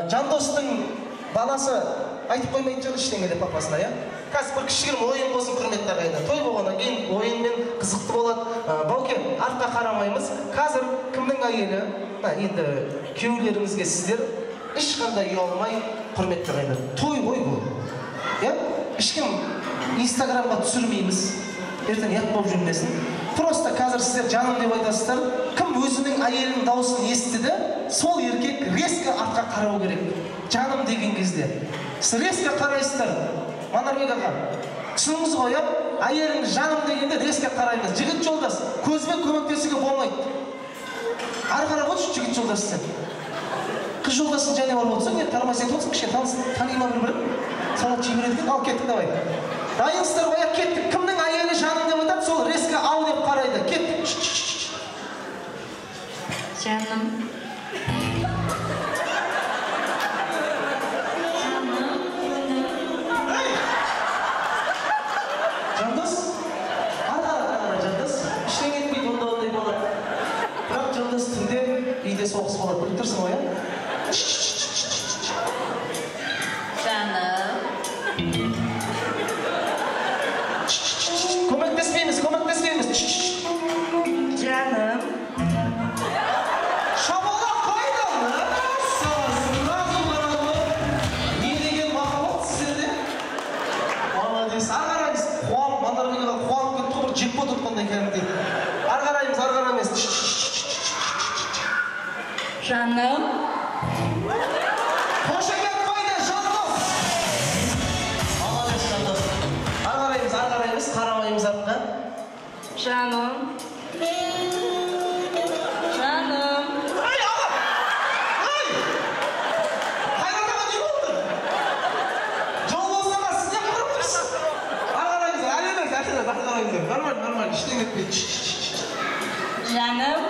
Жандостың баласы айтып қоймайтын шығар ештеңе деп папасына, иә? Қазір бір кішігірім ойын болсын, құрметті ағайындар. Той болғаннан кейін ойынмен қызықты болады. Бауке, артқа қарамаймыз. Қазір кімнің әйелі, енді күйеулеріңізге сіздер ешқандай ұялмай, құрметті ағайындар. Той ғой бұл. Иә? Ешкім Инстаграмға түсірмейміз. Ертең ұят болып жүрмесін. Просто қазір сіздер жаным деп айтасыздар. Кім өзінің әйелінің дауысын естіді, сол еркек резко артқа қарау керек. Жаным деген кезде. Сіз резко қарайсыздар. Манарбек аға, түсініңіз ғой, әйеліңіз жаным дегенде резко қараймыз. Жігіт жолдас, көзбен көмектесуге болмайды. Ары қарап отыршы, жігіт жолдас сен. Қыз жолдасын және бар болса, танымай сен отырсын, кішкене танима бір-бірін. Салат жей береді екен, ал кеттік давай. Дайынсыздар ғой, кеттік. Кімнің әйелі жаным деп айтады, сол резко ау деп қарайды. Кеттік. Жаным. Соғыс болады, біліп тұрсың ғой, иә? Жаным. Көмектеспейміз. Жаным. Шабалақ қойды! Не деген махаббат сіздерде? Молодец. Ары қараймыз. Манарбекаға қуанып кетті, бір джекпот ұтқандай кәдімгідей. Ары қараймыз. Жаным. Қошемет қойды, Жандос! Молодец, Жандос. Ары қараймыз, қарамаймыз артқа. Жаным. Ай, аға! Ай! Қайратаға не болды? Жол болсаға сіз не қырып тұрсыз? Ары қараймыз. Нормально, ештеңе етпейді. Жаным.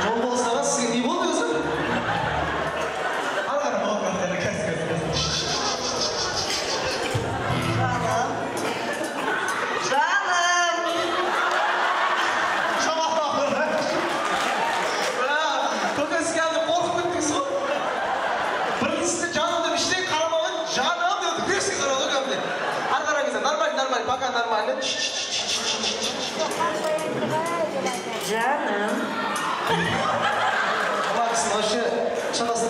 Жол болсаға сізге не болды өзі? Ары нормально, пока нормально. Жаным. Макс, вообще, что нас